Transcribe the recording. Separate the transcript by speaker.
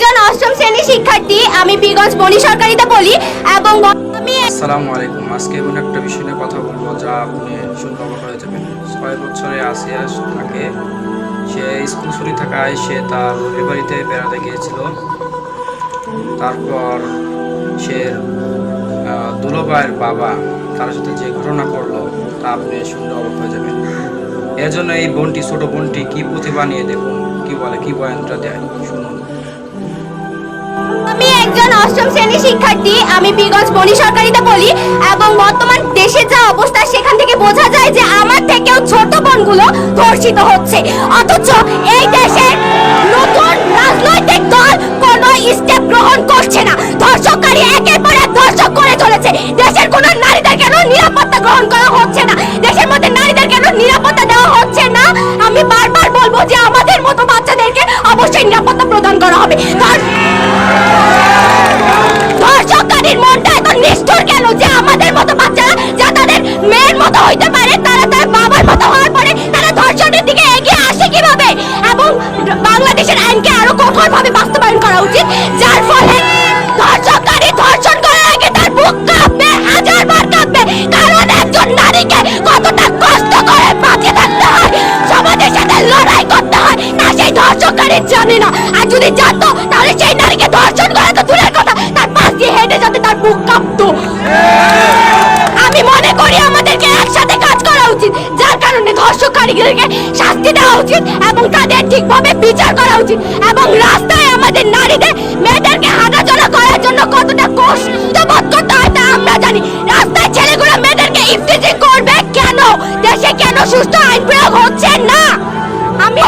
Speaker 1: একজন অষ্টম শ্রেণীর শিক্ষার্থী। আমি বীরগঞ্জ বনি সরকারিতে পড়ি এবং
Speaker 2: আসসালামু আলাইকুম। আজকে এমন একটা বিষয় নিয়ে কথা বলবো যা আপনি শুনতে অবাক হয়ে যাবেন। 6 বছরে আসিয়া থাকে। সে স্কুল ছুটি থাকায় সে তার বাড়িতে বেড়াতে গিয়েছিল। তারপর সে দুলোভাইয়ের বাবা তার সাথে যে ঘটনা করলো তা আপনি শুনতে অবাক হয়ে যাবেন। এর জন্য এই বোনটি, ছোট বোনটি কি প্রতিভা নিয়ে দেখুন কি বলে, কি বয়ানটা দেয় শুনুন।
Speaker 1: আমি একজন অষ্টম শ্রেণীর শিক্ষার্থী। আমি বীরগঞ্জ বনি সরকারিতে পড়ি এবং বর্তমান দেশের যা অবস্থা সেখান থেকে বোঝা যায় যে আমার থেকেও ছোট বোনগুলো ধর্ষিত হচ্ছে। অথচ এই দেশের নতুন রাজনৈতিক দল কোনো স্টেপ গ্রহণ করছে না। ধর্ষককারী একের পর এক ধর্ষক করে চলেছে। দেশের কোনো নারীদের কেন নিরাপত্তা গ্রহণ করা হচ্ছে না? দেশের মধ্যে নারীদের কেন নিরাপত্তা দেওয়া হচ্ছে না? আমি বারবার বলবো যে আমাদের মতো বাচ্চাদেরকে অবশ্যই নিরাপত্তা প্রদান করা হবে। ধর্ষককারীর মনটা এত নিষ্ঠুর কেন যে আমাদের মতো বাচ্চারা যা তাদের মেয়ের মতো হইতে পারে তারা তার বাবার মতো হওয়ার পরে তারা ধর্ষণের দিকে এগিয়ে আসে কিভাবে? এবং বাংলাদেশের আইনকে আরো কঠোরভাবে বাস্তবায়ন করা উচিত, যার ফলে ধর্ষককারী ধর্ষণ করার আগে তার বুক কাঁপবে, হাজারবার কাঁপবে। কারণ একজন নারীকে কতটা কষ্ট করে বাঁচে থাকতে হয়, সমাজের সাথে লড়াই করতে হয় তা সেই ধর্ষককারী জানে না। আর যদি জানতো তাহলে সেই নারীকে ধর্ষণ করা তো দূরের কথা, তার পাশ দিয়ে হেঁটে যাতে তার বুক কাঁপতো। আমি মনে করি আমাদেরকে একসাথে কাজ করা উচিত, যার কারণে ধর্ষককারীদেরকে শাস্তি দেওয়া উচিত এবং তাদের ঠিকভাবে বিচার করা উচিত। এবং রাস্তায় আমাদের নারীদের, মেয়েদেরকে হাঁটাচলা করার জন্য কতটা কষ্ট বোধ করতে হয় তা আমরা জানি। রাস্তায় ছেলেগুলো মেয়েদেরকে ইফটিজিং করবে কেন? দেশে কেন সুষ্ঠু আইন প্রয়োগ হচ্ছে না? আমি